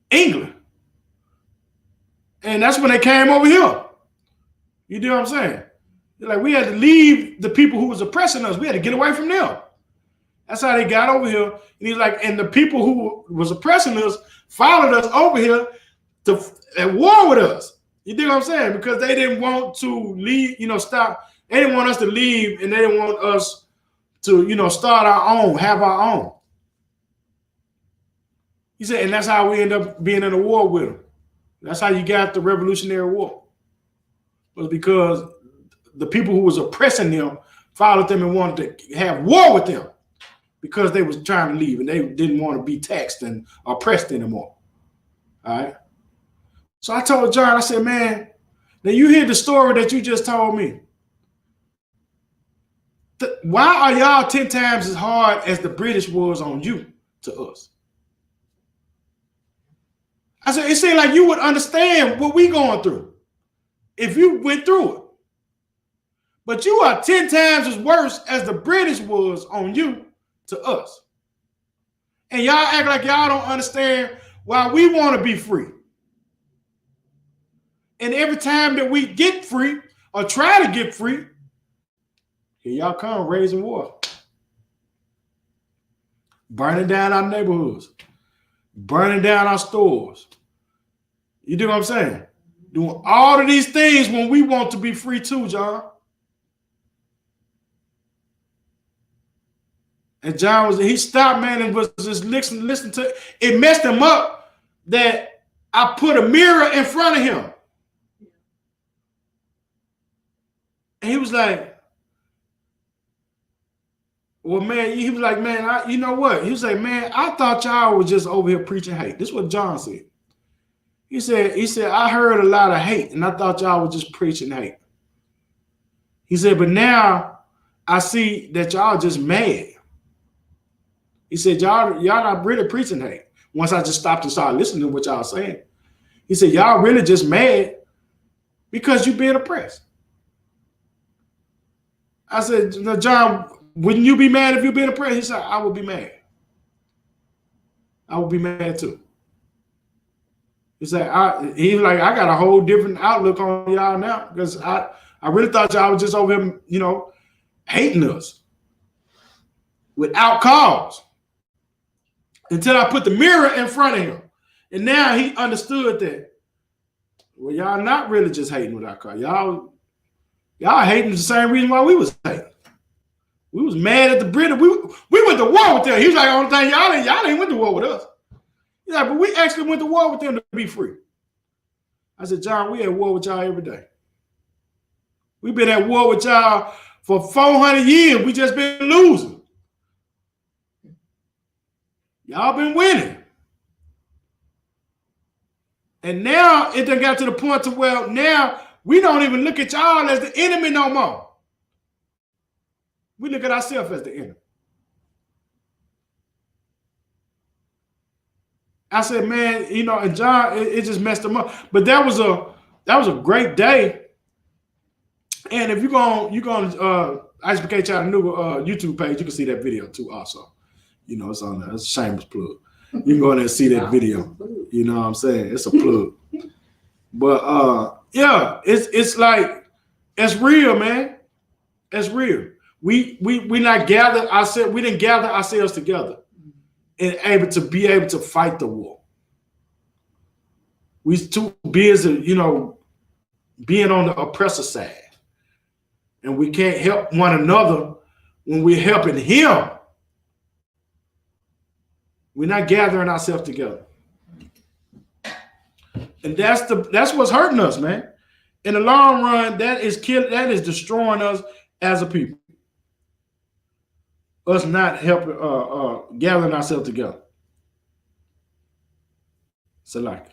[SPEAKER 7] England. And that's when they came over here. You know what I'm saying? Like, we had to leave the people who was oppressing us. We had to get away from them. That's how they got over here. And he's like, and the people who was oppressing us followed us over here at war with us. You know what I'm saying? Because they didn't want to leave, stop. They didn't want us to leave, and they didn't want us to, start our own, have our own. He said, and that's how we end up being in a war with them. That's how you got the Revolutionary War. It was because the people who was oppressing them followed them and wanted to have war with them because they was trying to leave and they didn't want to be taxed and oppressed anymore. All right. So I told John, I said, man, now you hear the story that you just told me. Why are y'all 10 times as hard as the British was on you to us? I said, it seemed like you would understand what we going through if you went through it. But you are 10 times as worse as the British was on you to us. And y'all act like y'all don't understand why we want to be free. And every time that we get free or try to get free, here y'all come raising war. Burning down our neighborhoods. Burning down our stores. You do what I'm saying? Doing all of these things when we want to be free too, John. And John he stopped, man, and was just listening to it. It messed him up that I put a mirror in front of him. And he was like, well, man, he was like, man, you know what? He was like, man, I thought y'all was just over here preaching hate. This is what John said. He said, I heard a lot of hate, and I thought y'all was just preaching hate. He said, but now I see that y'all just mad. He said, y'all not really preaching hate. Once I just stopped and started listening to what y'all saying. He said, y'all really just mad because you being oppressed. I said, no, John, wouldn't you be mad if you being oppressed? He said, I would be mad. I would be mad too. He said, I got a whole different outlook on y'all now because I really thought y'all was just over here, hating us without cause. until I put the mirror in front of him. And now he understood that, well, y'all not really just hating with our car. Y'all hating the same reason why we was hating. We was mad at the British. We went to war with them. He was like, only thing y'all ain't went to war with us. He's like, but we actually went to war with them to be free. I said, John, we at war with y'all every day. We've been at war with y'all for 400 years. We just been losing. Y'all been winning. And now it done got to the point to where now we don't even look at y'all as the enemy no more. We look at ourselves as the enemy. I said, man, you know, and John, it just messed him up. But that was a great day. And if you're gonna ISBK Channel new YouTube page, you can see that video too. Also, you know, it's on there. It's a shameless plug. You can go in there and see that video. You know what I'm saying? It's a plug. But yeah, it's like it's real, man. It's real. We not gathered ourselves. We didn't gather ourselves together and be able to fight the war. We too busy, you know, being on the oppressor side, and we can't help one another when we're helping him. We're not gathering ourselves together, and that's what's hurting us, man. In the long run, that is destroying us as a people. Us not helping, gathering ourselves together. So like,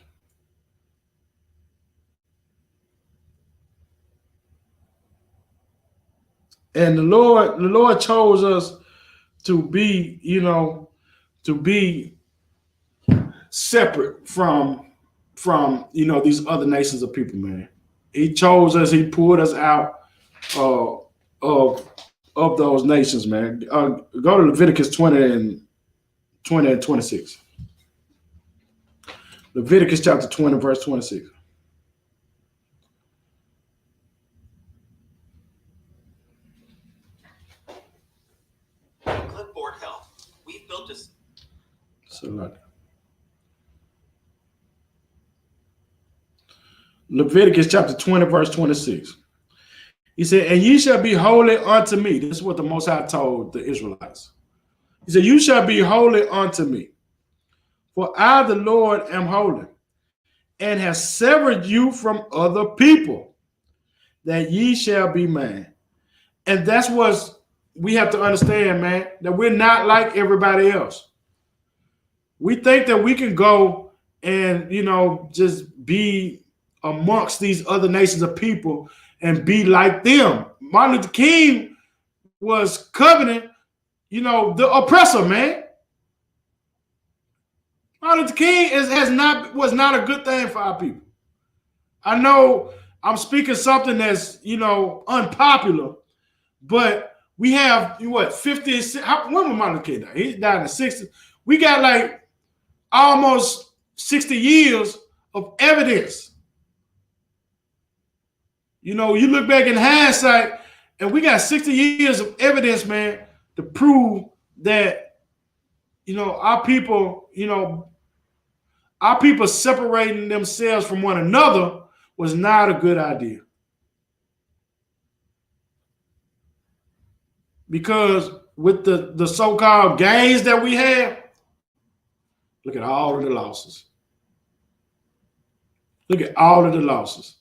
[SPEAKER 7] and the Lord chose us to be, you know, to be separate from you know these other nations of people, man. He chose us. He pulled us out of those nations, man. Go to Leviticus 20 and 26. Leviticus chapter 20, verse 26.
[SPEAKER 9] Clipboard help. We've built this.
[SPEAKER 7] So like Leviticus chapter 20, verse 26. He said, and ye shall be holy unto me. This is what the Most High told the Israelites. He said, you shall be holy unto me. For I, the Lord, am holy, and have severed you from other people, that ye shall be mine. And that's what we have to understand, man, that we're not like everybody else. We think that we can go and, you know, just be amongst these other nations of people and be like them. Martin Luther King was covenant, you know, the oppressor, man. Martin Luther King was not a good thing for our people. I know I'm speaking something that's, you know, unpopular, but we have, what, 50, when was Martin Luther King die? He died in the 60s. We got like almost 60 years of evidence. You know, you look back in hindsight, and we got 60 years of evidence, man, to prove that, you know, our people separating themselves from one another was not a good idea. Because with the so-called gains that we have, look at all of the losses. Look at all of the losses.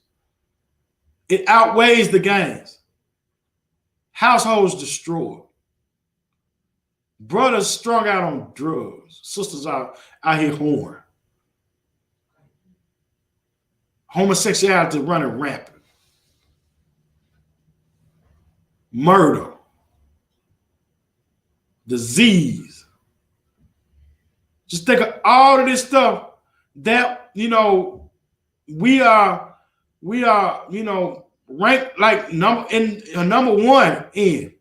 [SPEAKER 7] It outweighs the gains. Households destroyed. Brothers strung out on drugs. Sisters out here whoring. Homosexuality running rampant. Murder. Disease. Just think of all of this stuff that, you know, we are, you know, ranked like number one in.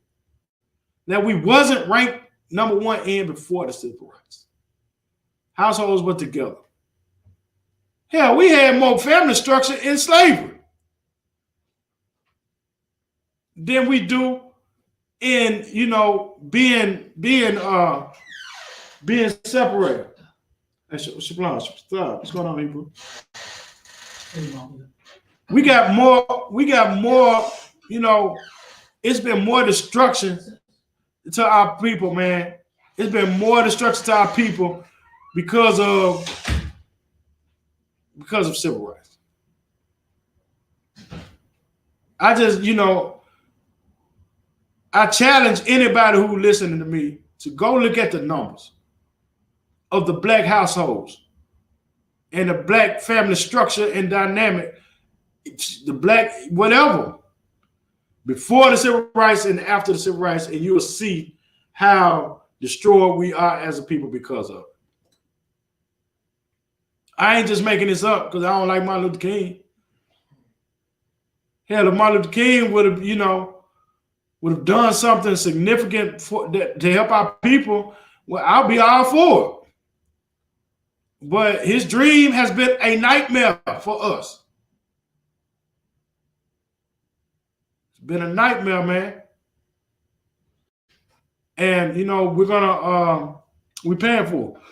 [SPEAKER 7] That we wasn't ranked number one in before the civil rights. Households were together. Hell, we had more family structure in slavery than we do in, you know, being being separated. Stop. What's going on, people? We got more, you know, it's been more destruction to our people, man. It's been more destruction to our people because of civil rights. I just, you know, I challenge anybody who listening to me to go look at the numbers of the black households and the black family structure and dynamic, the black whatever, before the civil rights and after the civil rights, and you will see how destroyed we are as a people because of it. I ain't just making this up because I don't like Martin Luther King. Hell, if Martin Luther King would have, you know, done something significant to help our people, well, I'll be all for it. But his dream has been a nightmare for us. It's been a nightmare, man. And, you know, we're paying for it.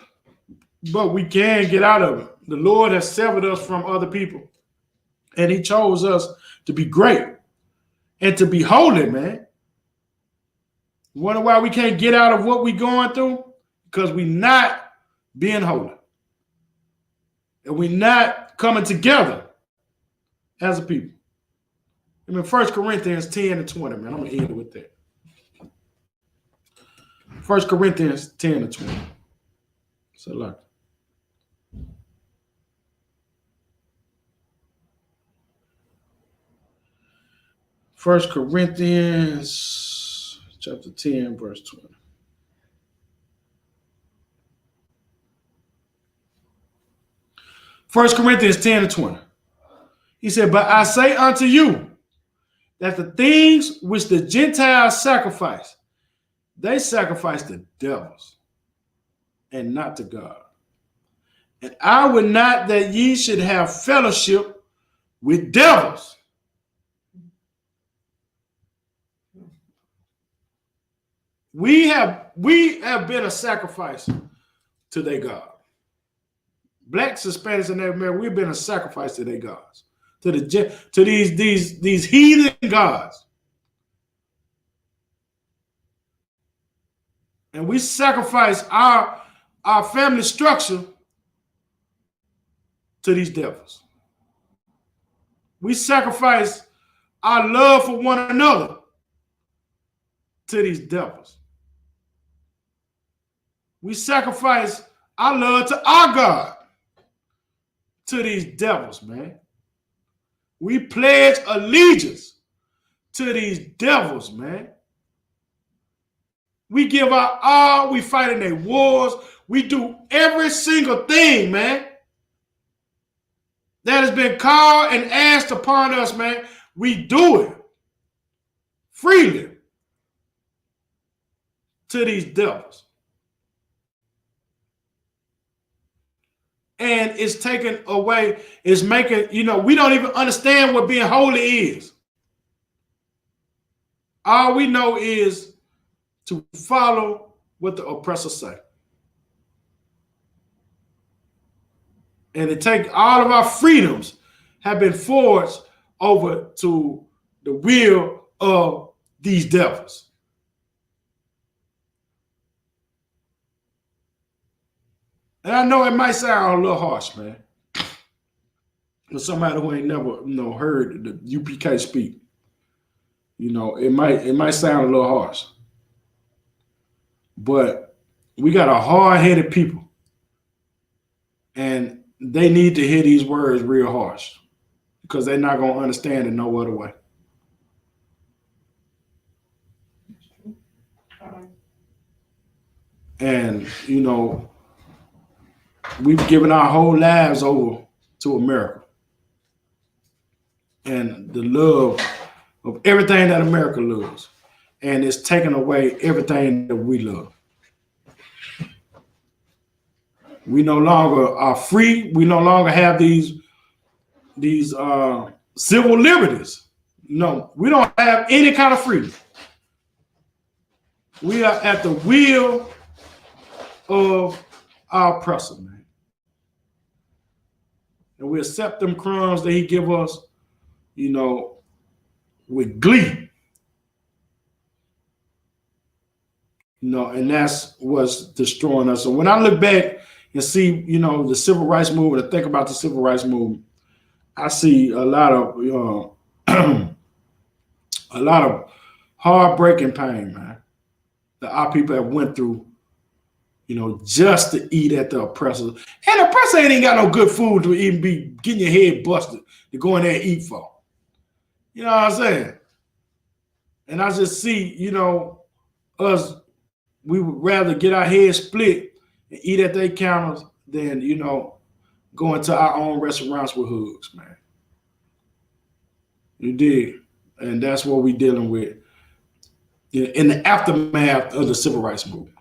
[SPEAKER 7] But we can get out of it. The Lord has severed us from other people. And he chose us to be great and to be holy, man. You wonder why we can't get out of what we're going through? Because we're not being holy. And we're not coming together as a people. I mean, 1 Corinthians 10 and 20, man. I'm going to end it with that. 1 Corinthians 10 and 20. So look. 1 Corinthians chapter 10, verse 20. First Corinthians 10 and 20. He said, but I say unto you that the things which the Gentiles sacrifice, they sacrifice to devils and not to God. And I would not that ye should have fellowship with devils. We have been a sacrifice to their God. Blacks, Hispanics, and Americans, we've been a sacrifice to their gods, to these heathen gods. And we sacrifice our family structure to these devils. We sacrifice our love for one another to these devils. We sacrifice our love to our God to these devils, man. We pledge allegiance to these devils, man. We give our all. We fight in their wars. We do every single thing, man, that has been called and asked upon us, man. We do it freely to these devils. And it's taken away, it's making, you know, we don't even understand what being holy is. All we know is to follow what the oppressor say. And to take all of our freedoms have been forged over to the will of these devils. And I know it might sound a little harsh, man. For somebody who ain't never, heard the UPK speak. It might sound a little harsh. But we got a hard-headed people. And they need to hear these words real harsh. Because they're not going to understand it no other way. And, we've given our whole lives over to America and the love of everything that America loves. And it's taken away everything that we love. We no longer are free. We no longer have these civil liberties. No, we don't have any kind of freedom. We are at the will of our oppressor, man. And we accept them crumbs that he give us, you know, with glee. You know, and that's what's destroying us. So when I look back and see, you know, the civil rights movement, and think about the civil rights movement, I see a lot of a lot of heartbreaking pain, man, that our people have went through, you know, just to eat at the oppressor. And the oppressor ain't got no good food to even be getting your head busted to go in there and eat for. You know what I'm saying? And I just see, you know, us, we would rather get our heads split and eat at their counters than, you know, go into our own restaurants with hoods, man. You did. And that's what we're dealing with in the aftermath of the civil rights movement.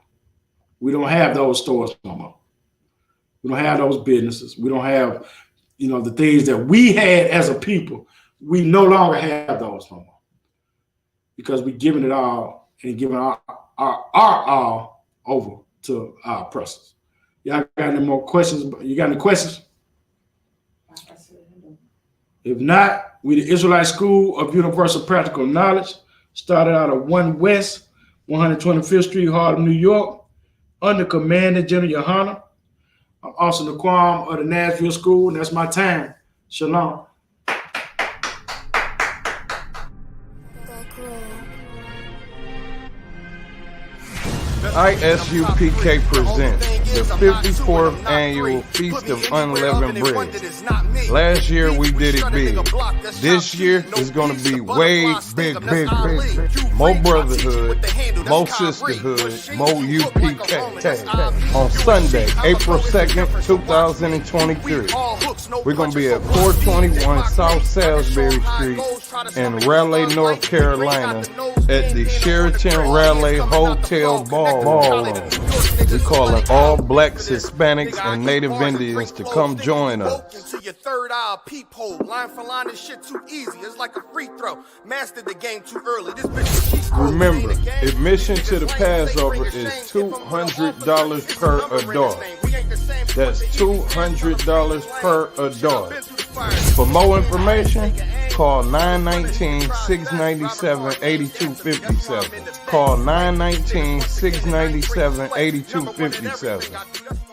[SPEAKER 7] We don't have those stores no more. We don't have those businesses. We don't have, you know, the things that we had as a people. We no longer have those no more because we're giving it all and giving our all over to our oppressors. Y'all got any more questions? You got any questions? If not, we the Israelite School of Universal Practical Knowledge, started out of 1 West, 125th Street, Harlem, New York, under Commander General Yohana. I'm also the Quam of the Nashville School, and that's my time. Shalom.
[SPEAKER 10] ISUPK presents the 54th annual Feast of Unleavened Bread. Last year we did it big. This year is going to be way big. More brotherhood, more sisterhood, more UPK. On Sunday, April 2nd, 2023, we're going to be at 421 South Salisbury Street in Raleigh, North Carolina at the Sheraton Raleigh Hotel Ballroom. We're calling all blacks, Hispanics, and Native Indians to come join us.
[SPEAKER 6] Into your third eye peephole, line for line, this shit too easy. It's like a free throw. Mastered the game too early. This bitch.
[SPEAKER 10] Remember, admission to the Passover is $200 per adult. That's $200 per adult. For more information, call 919-697-8257. Call 919-697-8257.